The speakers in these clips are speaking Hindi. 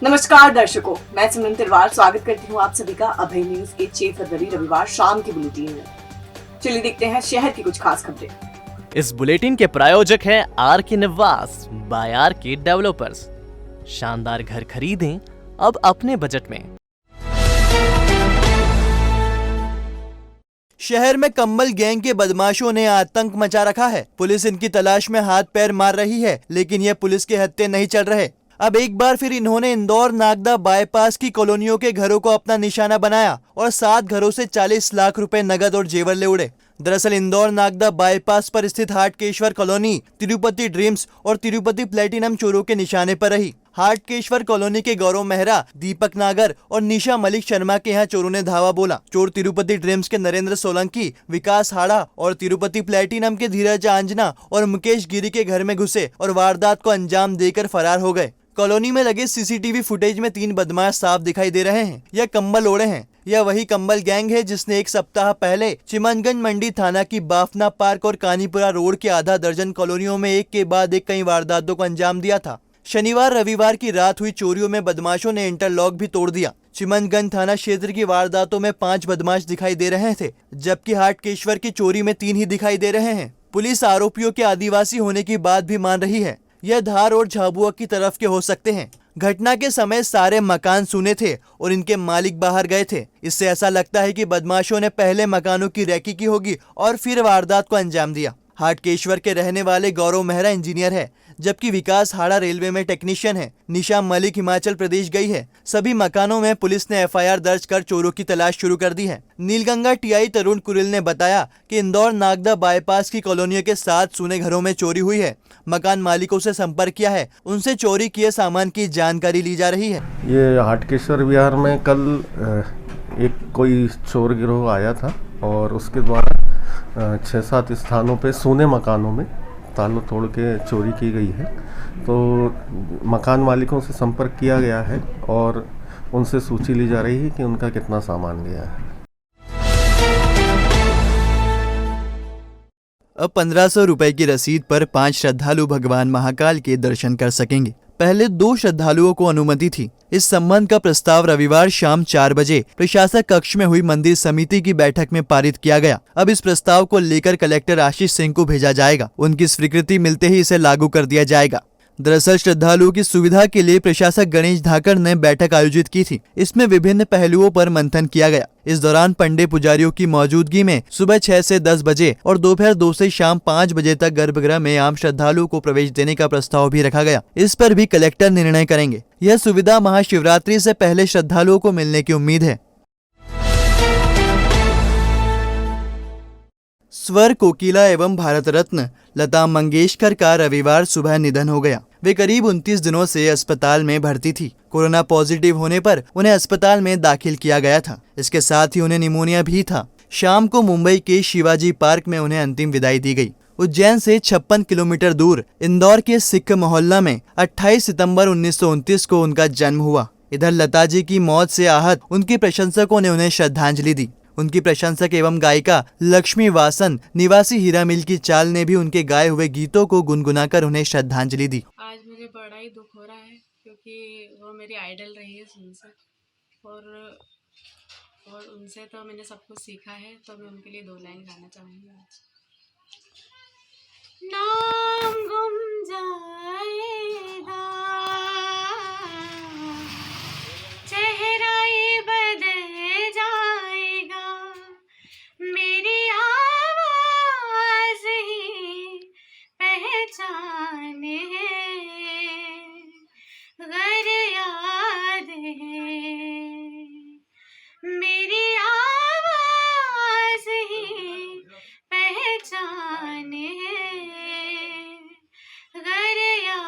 नमस्कार दर्शकों, मैं सिमरन तिरवार स्वागत करती हूँ आप सभी का अभय न्यूज के 6 फरवरी रविवार शाम के बुलेटिन में। चलिए देखते हैं शहर की कुछ खास खबरें। इस बुलेटिन के प्रायोजक हैं आर के निवास बाय आर के डेवलपर्स। शानदार घर खरीदें अब अपने बजट में। शहर में कंबल गैंग के बदमाशों ने आतंक मचा रखा है। पुलिस इनकी तलाश में हाथ पैर मार रही है, लेकिन ये पुलिस के हत्थे नहीं चल रहे। अब एक बार फिर इन्होंने इंदौर नागदा बाईपास की कॉलोनियों के घरों को अपना निशाना बनाया और 7 घरों से 40 लाख रुपए नगद और जेवर ले उड़े। दरअसल इंदौर नागदा बाईपास पर स्थित हाटकेश्वर कॉलोनी तिरुपति ड्रीम्स और तिरुपति प्लेटिनम चोरों के निशाने पर रही। हाटकेश्वर कॉलोनी के गौरव मेहरा, दीपक नागर और निशा मलिक शर्मा के यहाँ चोरों ने धावा बोला। चोर तिरुपति ड्रीम्स के नरेंद्र सोलंकी, विकास हाड़ा और तिरुपति प्लेटिनम के धीरज आंजना और मुकेश गिरी के घर में घुसे और वारदात को अंजाम देकर फरार हो गए। कॉलोनी में लगे सीसीटीवी फुटेज में 3 बदमाश साफ दिखाई दे रहे हैं। यह कंबल ओढ़े हैं। यह वही कंबल गैंग है जिसने एक सप्ताह पहले चिमनगंज मंडी थाना की बाफना पार्क और कानीपुरा रोड के आधा दर्जन कॉलोनियों में एक के बाद एक कई वारदातों को अंजाम दिया था। शनिवार रविवार की रात हुई चोरियों में बदमाशों ने इंटरलॉक भी तोड़ दिया। चिमनगंज थाना क्षेत्र की वारदातों में 5 बदमाश दिखाई दे रहे थे, जबकि हाटकेश्वर की चोरी में 3 ही दिखाई दे रहे हैं। पुलिस आरोपियों के आदिवासी होने की बात भी मान रही है। यह धार और झाबुआ की तरफ के हो सकते हैं। घटना के समय सारे मकान सूने थे और इनके मालिक बाहर गए थे। इससे ऐसा लगता है कि बदमाशों ने पहले मकानों की रैकी की होगी और फिर वारदात को अंजाम दिया। हाटकेश्वर के रहने वाले गौरव मेहरा इंजीनियर है, जबकि विकास हाड़ा रेलवे में टेक्नीशियन है। निशा मलिक हिमाचल प्रदेश गई है। सभी मकानों में पुलिस ने एफआईआर दर्ज कर चोरों की तलाश शुरू कर दी है। नीलगंगा टीआई तरुण कुरिल ने बताया कि इंदौर नागदा बाईपास की कॉलोनियों के 7 सूने घरों में चोरी हुई है। मकान मालिकों से संपर्क किया है, उनसे चोरी किए सामान की जानकारी ली जा रही है। ये हाटकेश्वर विहार में कल एक कोई चोर गिरोह आया था और उसके द्वारा 6-7 स्थानों पे सूने मकानों में तालों तोड़ के चोरी की गई है। तो मकान मालिकों से संपर्क किया गया है और उनसे सूची ली जा रही है कि उनका कितना सामान गया है। अब 1500 रुपए की रसीद पर 5 श्रद्धालु भगवान महाकाल के दर्शन कर सकेंगे। पहले 2 श्रद्धालुओं को अनुमति थी। इस संबंध का प्रस्ताव रविवार शाम 4 बजे प्रशासक कक्ष में हुई मंदिर समिति की बैठक में पारित किया गया। अब इस प्रस्ताव को लेकर कलेक्टर आशीष सिंह को भेजा जाएगा। उनकी स्वीकृति मिलते ही इसे लागू कर दिया जाएगा। दरअसल श्रद्धालुओं की सुविधा के लिए प्रशासक गणेश धाकड़ ने बैठक आयोजित की थी। इसमें विभिन्न पहलुओं पर मंथन किया गया। इस दौरान पंडे पुजारियों की मौजूदगी में सुबह 6 से 10 बजे और दोपहर 2 से शाम 5 बजे तक गर्भगृह में आम श्रद्धालुओं को प्रवेश देने का प्रस्ताव भी रखा गया। इस पर भी कलेक्टर निर्णय करेंगे। यह सुविधा महाशिवरात्रि से पहले श्रद्धालुओं को मिलने की उम्मीद है। स्वर कोकिला एवं भारत रत्न लता मंगेशकर का रविवार सुबह निधन हो गया। वे करीब 29 दिनों से अस्पताल में भर्ती थी। कोरोना पॉजिटिव होने पर उन्हें अस्पताल में दाखिल किया गया था। इसके साथ ही उन्हें निमोनिया भी था। शाम को मुंबई के शिवाजी पार्क में उन्हें अंतिम विदाई दी गई। उज्जैन से 56 किलोमीटर दूर इंदौर के सिख मोहल्ला में 28 सितंबर 1929 को उनका जन्म हुआ। इधर लता जी की मौत से आहत उनके प्रशंसकों ने उन्हें श्रद्धांजलि दी। उनकी प्रशंसक एवं गायिका लक्ष्मी वासन निवासी हीरा मिल की चाल ने भी उनके गाए हुए गीतों को गुनगुनाकर उन्हें श्रद्धांजलि दी। आज मुझे बड़ा ही दुख हो रहा है क्योंकि वो मेरी आइडल रही है शुरू से और उनसे तो मैंने सब कुछ सीखा है। तो मैं उनके लिए 2 लाइन गाना चाहूँगी आज। नाम गुम जाएगा, चेहरा ये बदल जाएगा, मेरी आवाज़ ही पहचान है, गर याद है, मेरी आवाज़ ही पहचान है, गर याद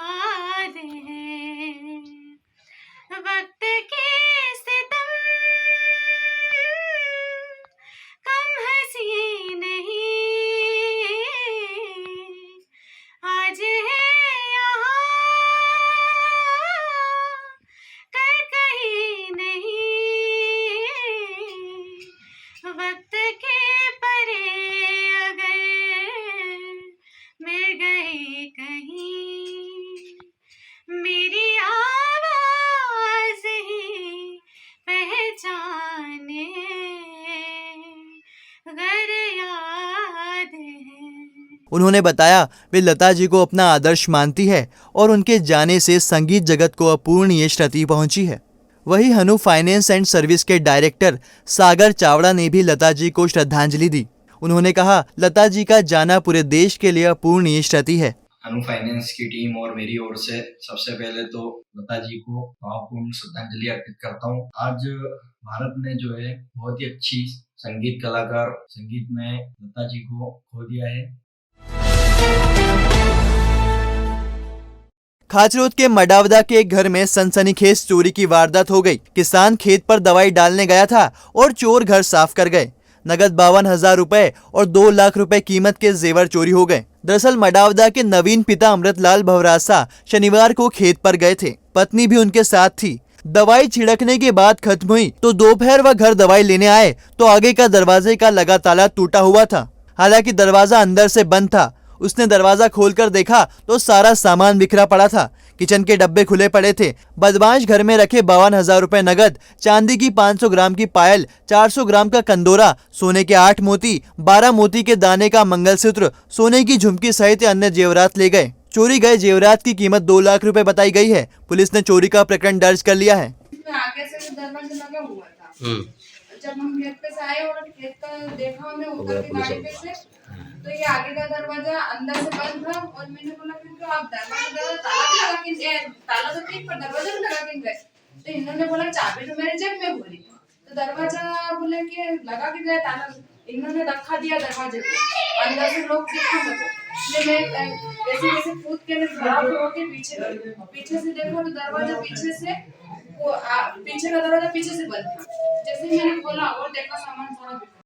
उन्होंने बताया वे लता जी को अपना आदर्श मानती है और उनके जाने से संगीत जगत को अपूर्णीय क्षति पहुंची है। वहीं हनु फाइनेंस एंड सर्विस के डायरेक्टर सागर चावड़ा ने भी लता जी को श्रद्धांजलि दी। उन्होंने कहा, लता जी का जाना पूरे देश के लिए अपूर्णीय क्षति है। हनु फाइनेंस की टीम और मेरी ओर से सबसे पहले तो लता जी को भावपूर्ण श्रद्धांजलि अर्पित करता हूँ। आज भारत ने जो है बहुत ही अच्छी संगीत कलाकार, संगीत में लता जी को खो दिया है। खाचरोद के मडावदा के एक घर में सनसनीखेज चोरी की वारदात हो गई। किसान खेत पर दवाई डालने गया था और चोर घर साफ कर गए। नगद 52,000 रुपए और 2 लाख रुपए कीमत के जेवर चोरी हो गए। दरअसल मडावदा के नवीन पिता अमृतलाल भवरासा शनिवार को खेत पर गए थे। पत्नी भी उनके साथ थी। दवाई छिड़कने के बाद खत्म हुई तो दोपहर वह घर दवाई लेने आए तो आगे का दरवाजे का लगा ताला टूटा हुआ था। हालांकि दरवाजा अंदर से बंद था। उसने दरवाजा खोलकर देखा तो सारा सामान बिखरा पड़ा था। किचन के डब्बे खुले पड़े थे। बदमाश घर में रखे 52,000 रुपए नगद, चांदी की 500 ग्राम की पायल, 400 ग्राम का कंदोरा, सोने के 8 मोती, 12 मोती के दाने का मंगलसूत्र, सोने की झुमकी सहित अन्य जेवरात ले गए। चोरी गए जेवरात की कीमत 2 लाख रुपए बताई गई है। पुलिस ने चोरी का प्रकरण दर्ज कर लिया है। आगे से दरवाजा लगा हुआ था। जब हम खेत पे से आए और खेत का देखा हमने ऊपर की गाड़ी पे से, तो ये आगे का दरवाजा अंदर से बंद था और मैंने बोला क्योंकि आप दरवाजा ताला भी लगा के, ताला तो ठीक पर दरवाजा भी लगा के गए। तो इन्होंने बोला चाबी तो मेरे जेब में भरी। तो दरवाजा बोले कि लगा के गए ताला, इन्होंने रखा दिया दरवाजे को, अंदर से लोग दिखा मुझको। मैं ऐसे कैसे कूद के खराब होके पीछे से देखा तो दरवाजा पीछे से पीछे का दरवाजा पीछे से बंद था। जैसे ही मैंने खोला और देखा सामान सारा बिखरा।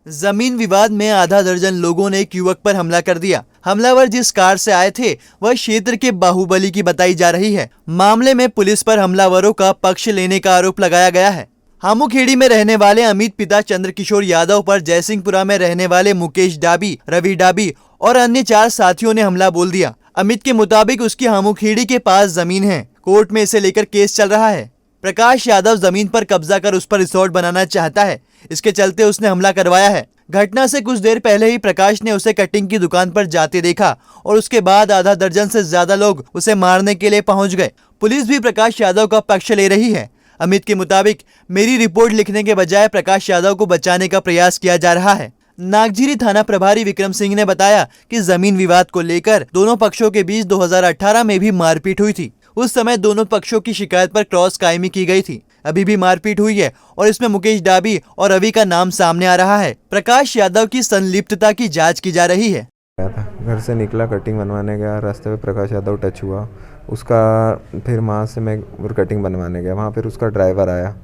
जमीन विवाद में आधा दर्जन लोगों ने एक युवक पर हमला कर दिया। हमलावर जिस कार से आए थे वह क्षेत्र के बाहुबली की बताई जा रही है। मामले में पुलिस पर हमलावरों का पक्ष लेने का आरोप लगाया गया है। हामुखेड़ी में रहने वाले अमित पिता चंद्रकिशोर यादव पर जयसिंहपुरा में रहने वाले मुकेश डाबी, रवि डाबी और अन्य 4 साथियों ने हमला बोल दिया। अमित के मुताबिक उसकी हामुखेड़ी के पास जमीन है। कोर्ट में इसे लेकर केस चल रहा है। प्रकाश यादव जमीन पर कब्जा कर उस पर रिसोर्ट बनाना चाहता है। इसके चलते उसने हमला करवाया है। घटना से कुछ देर पहले ही प्रकाश ने उसे कटिंग की दुकान पर जाते देखा और उसके बाद आधा दर्जन से ज्यादा लोग उसे मारने के लिए पहुंच गए। पुलिस भी प्रकाश यादव का पक्ष ले रही है। अमित के मुताबिक मेरी रिपोर्ट लिखने के बजाय प्रकाश यादव को बचाने का प्रयास किया जा रहा है। नागझीरी थाना प्रभारी विक्रम सिंह ने बताया कि जमीन विवाद को लेकर दोनों पक्षों के बीच 2018 में भी मारपीट हुई थी। उस समय दोनों पक्षों की शिकायत पर क्रॉस कायमी की गई थी। अभी भी मारपीट हुई है और इसमें मुकेश डाबी और रवि का नाम सामने आ रहा है। प्रकाश यादव की संलिप्तता की जांच की जा रही है। घर से निकला, कटिंग बनवाने गया, रास्ते में प्रकाश यादव टच हुआ उसका। फिर वहाँ से मैं कटिंग बनवाने गया, वहाँ फिर उसका ड्राइवर आया,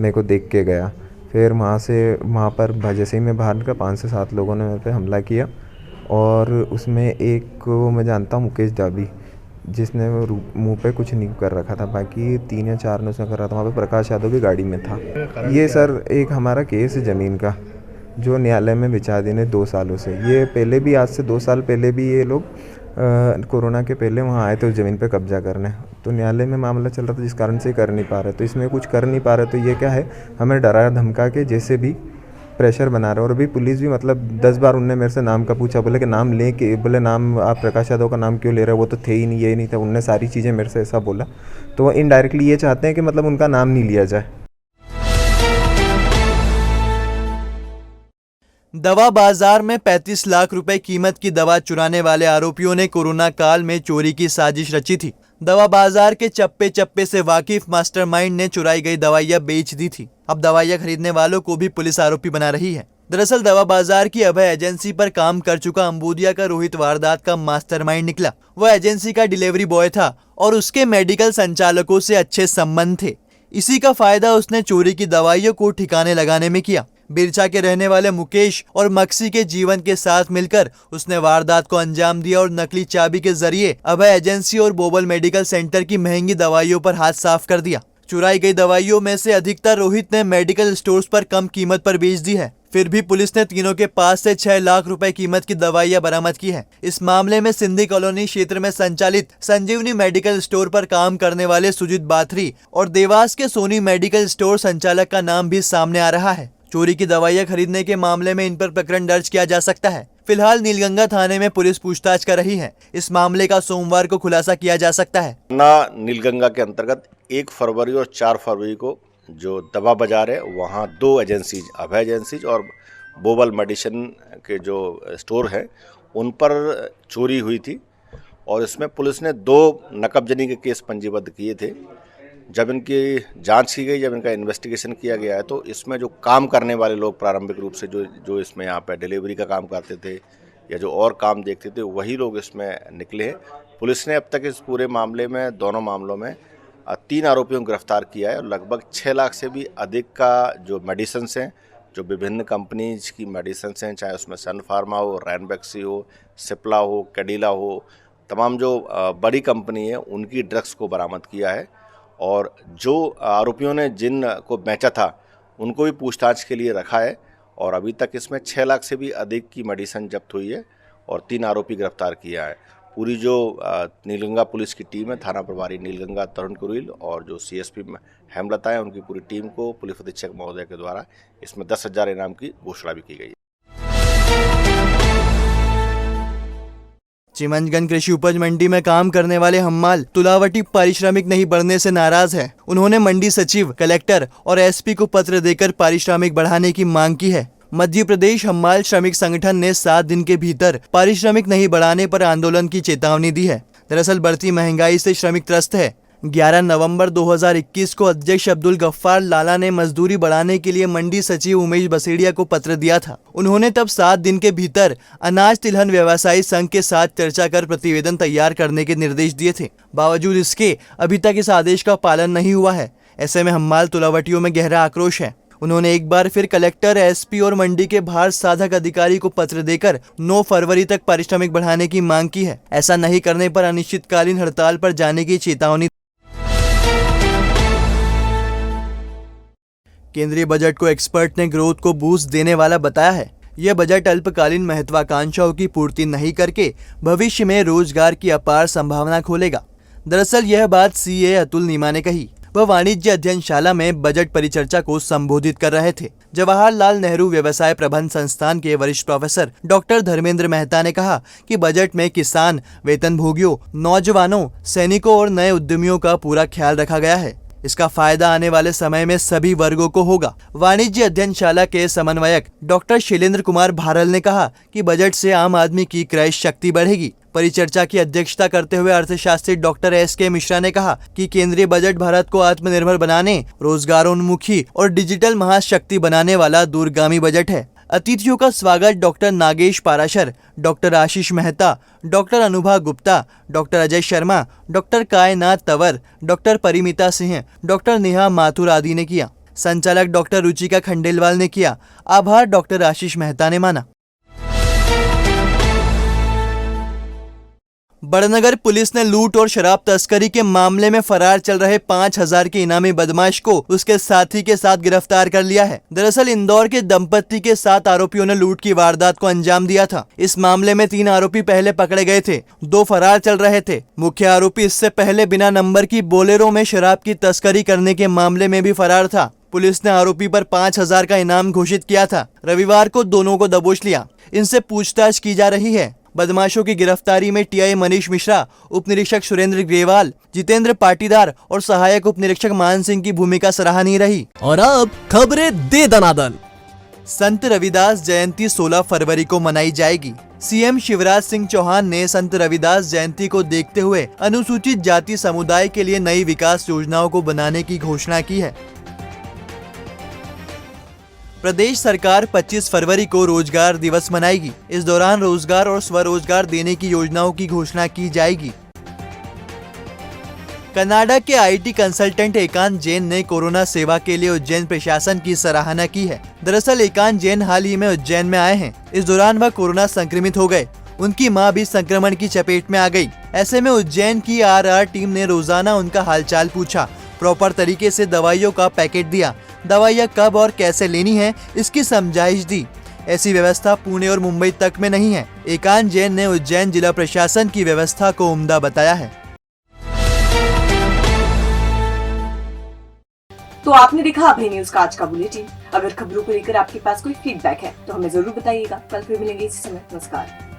मेरे को देख के गया। फिर वहाँ पर जैसे ही मैं बाहर निकला 5 से 7 लोगों ने मेरे पे हमला किया और उसमें एक को मैं जानता हूँ, मुकेश डाबी, जिसने मुंह पे कुछ नहीं कर रखा था। बाकी 3 या 4 ने उसने कर रहा था। वहाँ पे प्रकाश यादव भी गाड़ी में था। ये सर एक हमारा केस है ज़मीन का जो न्यायालय में विचाराधीन है 2 सालों से। ये पहले भी, आज से 2 साल पहले भी ये लोग कोरोना के पहले वहाँ आए थे उस ज़मीन पे कब्जा करने। तो न्यायालय में मामला चल रहा था जिस कारण से कर नहीं पा रहे। तो इसमें कुछ कर नहीं पा रहे तो ये क्या है, हमें डरा धमका के जैसे भी प्रेशर बना रहे। और अभी पुलिस भी मतलब 10 बार उनने मेरे से नाम का पूछा। बोले कि नाम ले के, बोले नाम आप प्रकाश यादव का नाम क्यों ले रहे हो, वो तो थे ही नहीं, ये नहीं था। उनने सारी चीज़ें मेरे से ऐसा बोला। तो वो इनडायरेक्टली ये चाहते हैं कि मतलब उनका नाम नहीं लिया जाए। दवा बाजार में 35 लाख रुपए कीमत की दवा चुराने वाले आरोपियों ने कोरोना काल में चोरी की साजिश रची थी। दवा बाजार के चप्पे चप्पे से वाकिफ मास्टरमाइंड ने चुराई गई दवाइयां बेच दी थी। अब दवाइयां खरीदने वालों को भी पुलिस आरोपी बना रही है। दरअसल दवा बाजार की अभय एजेंसी पर काम कर चुका अंबुदिया का रोहित वारदात का मास्टरमाइंड निकला। वह एजेंसी का डिलीवरी बॉय था और उसके मेडिकल संचालकों से अच्छे संबंध थे। इसी का फायदा उसने चोरी की दवाइयों को ठिकाने लगाने में किया। बिरचा के रहने वाले मुकेश और मक्सी के जीवन के साथ मिलकर उसने वारदात को अंजाम दिया और नकली चाबी के जरिए अभय एजेंसी और बोबल मेडिकल सेंटर की महंगी दवाइयों पर हाथ साफ कर दिया। चुराई गई दवाइयों में से अधिकतर रोहित ने मेडिकल स्टोर्स पर कम कीमत पर बेच दी है। फिर भी पुलिस ने तीनों के पास से 6 लाख रुपए कीमत की दवाइयां बरामद की है। इस मामले में सिंधी कॉलोनी क्षेत्र में संचालित संजीवनी मेडिकल स्टोर पर काम करने वाले सुजीत बाथरी और देवास के सोनी मेडिकल स्टोर संचालक का नाम भी सामने आ रहा है। चोरी की दवाइयां खरीदने के मामले में इन पर प्रकरण दर्ज किया जा सकता है। फिलहाल नीलगंगा थाने में पुलिस पूछताछ कर रही है। इस मामले का सोमवार को खुलासा किया जा सकता है। नीलगंगा के अंतर्गत 1 फरवरी और 4 फरवरी को जो दवा बाजार है वहाँ 2 एजेंसीज, अभय एजेंसीज और बोबल मेडिसिन के जो स्टोर हैं उन पर चोरी हुई थी और इसमें पुलिस ने 2 नकबजनी के केस पंजीबद्ध किए थे। जब इनकी जांच की गई, जब इनका इन्वेस्टिगेशन किया गया है तो इसमें जो काम करने वाले लोग प्रारंभिक रूप से जो इसमें यहाँ पे डिलीवरी का काम करते थे या जो और काम देखते थे वही लोग इसमें निकले हैं। पुलिस ने अब तक इस पूरे मामले में, दोनों मामलों में 3 आरोपियों को गिरफ्तार किया है और लगभग 6 लाख से भी अधिक का जो मेडिसिन्स हैं, जो विभिन्न कंपनीज की मेडिसिन्स हैं, चाहे उसमें सन फार्मा हो, रैनबैक्सी हो, सिप्ला हो, कैडिला हो, तमाम जो बड़ी कंपनी है उनकी ड्रग्स को बरामद किया है। और जो आरोपियों ने जिन को बेचा था उनको भी पूछताछ के लिए रखा है और अभी तक इसमें 6 लाख से भी अधिक की मेडिसिन जब्त हुई है और 3 आरोपी गिरफ्तार किया है। पूरी जो नीलगंगा पुलिस की टीम है, थाना प्रभारी नीलगंगा तरुण कुरील और जो सीएसपी हेमलता है, उनकी पूरी टीम को पुलिस अधीक्षक महोदय के द्वारा इसमें 10,000 इनाम की घोषणा भी की गई है। चिमंजगंज कृषि उपज मंडी में काम करने वाले हम्माल तुलावटी पारिश्रमिक नहीं बढ़ने से नाराज है। उन्होंने मंडी सचिव, कलेक्टर और एसपी को पत्र देकर पारिश्रमिक बढ़ाने की मांग की है। मध्य प्रदेश हम्माल श्रमिक संगठन ने 7 दिन के भीतर पारिश्रमिक नहीं बढ़ाने पर आंदोलन की चेतावनी दी है। दरअसल बढ़ती महंगाई से श्रमिक त्रस्त है। 11 नवंबर 2021 को अध्यक्ष अब्दुल गफ्फार लाला ने मजदूरी बढ़ाने के लिए मंडी सचिव उमेश बसेड़िया को पत्र दिया था। उन्होंने तब 7 दिन के भीतर अनाज तिलहन व्यवसायी संघ के साथ चर्चा कर प्रतिवेदन तैयार करने के निर्देश दिए थे। बावजूद इसके अभी तक इस आदेश का पालन नहीं हुआ है। ऐसे में हम्माल तुलावटियों में गहरा आक्रोश है। उन्होंने एक बार फिर कलेक्टर, एसपी और मंडी के भार साधक अधिकारी को पत्र देकर 9 फरवरी तक पारिश्रमिक बढ़ाने की मांग की है। ऐसा नहीं करने पर अनिश्चितकालीन हड़ताल पर जाने की चेतावनी। केंद्रीय बजट को एक्सपर्ट ने ग्रोथ को बूस्ट देने वाला बताया है। यह बजट अल्पकालीन महत्वाकांक्षाओं की पूर्ति नहीं करके भविष्य में रोजगार की अपार संभावना खोलेगा। दरअसल यह बात सीए अतुल नीमा ने कही। वह वाणिज्य अध्ययनशाला में बजट परिचर्चा को संबोधित कर रहे थे। जवाहरलाल नेहरू व्यवसाय प्रबंध संस्थान के वरिष्ठ प्रोफेसर डॉक्टर धर्मेंद्र मेहता ने कहा कि बजट में किसान, वेतनभोगियों, नौजवानों, सैनिकों और नए उद्यमियों का पूरा ख्याल रखा गया है। इसका फायदा आने वाले समय में सभी वर्गों को होगा। वाणिज्य अध्ययनशाला के समन्वयक डॉक्टर शैलेंद्र कुमार भारल ने कहा कि बजट से आम आदमी की क्रय शक्ति बढ़ेगी। परिचर्चा की अध्यक्षता करते हुए अर्थशास्त्री डॉक्टर एस.के. मिश्रा ने कहा कि केंद्रीय बजट भारत को आत्मनिर्भर बनाने, रोजगारोन्मुखी और डिजिटल महाशक्ति बनाने वाला दूरगामी बजट है। अतिथियों का स्वागत doctor Nagesh Parashar, doctor Ashish Mehta, doctor Anubha Gupta, doctor Ajay Sharma, doctor Kaynath Tanwar, doctor Parimita Singh, doctor Neha Mathur आदि ने किया। संचालक डॉक्टर रुचिका खंडेलवाल ने किया। आभार डॉक्टर आशीष मेहता ने माना। बड़नगर पुलिस ने लूट और शराब तस्करी के मामले में फरार चल रहे 5,000 के इनामी बदमाश को उसके साथी के साथ गिरफ्तार कर लिया है। दरअसल इंदौर के दंपत्ति के 7 आरोपियों ने लूट की वारदात को अंजाम दिया था। इस मामले में 3 आरोपी पहले पकड़े गए थे, 2 फरार चल रहे थे। मुख्य आरोपी इससे पहले बिना नंबर की बोलेरो में शराब की तस्करी करने के मामले में भी फरार था। पुलिस ने आरोपी पर 5,000 का इनाम घोषित किया था। रविवार को दोनों को दबोच लिया। इनसे पूछताछ की जा रही है। बदमाशों की गिरफ्तारी में टीआई मनीष मिश्रा, उप निरीक्षक सुरेंद्र ग्रेवाल, जितेंद्र पाटीदार और सहायक उप निरीक्षक मान सिंह की भूमिका सराहनीय रही। और अब खबरें दे दनादन। संत रविदास जयंती 16 फरवरी को मनाई जाएगी। सीएम शिवराज सिंह चौहान ने संत रविदास जयंती को देखते हुए अनुसूचित जाति समुदाय के लिए नई विकास योजनाओं को बनाने की घोषणा की है। प्रदेश सरकार 25 फरवरी को रोजगार दिवस मनाएगी। इस दौरान रोजगार और स्वरोजगार देने की योजनाओं की घोषणा की जाएगी। कनाडा के आईटी कंसल्टेंट एकांत जैन ने कोरोना सेवा के लिए उज्जैन प्रशासन की सराहना की है। दरअसल एकांत जैन हाल ही में उज्जैन में आए हैं। इस दौरान वह कोरोना संक्रमित हो गए। उनकी मां भी संक्रमण की चपेट में आ गई। ऐसे में उज्जैन की आरआर टीम ने रोजाना उनका हालचाल पूछा, प्रॉपर तरीके से दवाइयों का पैकेट दिया, दवाइयाँ कब और कैसे लेनी है इसकी समझाइश दी। ऐसी व्यवस्था पुणे और मुंबई तक में नहीं है। एकांत जैन ने उज्जैन जिला प्रशासन की व्यवस्था को उम्दा बताया है। तो आपने देखा अभय न्यूज का आज का बुलेटिन। अगर खबरों को लेकर आपके पास कोई फीडबैक है तो हमें जरूर बताइएगा। कल फिर मिलेंगे इसी समय। नमस्कार।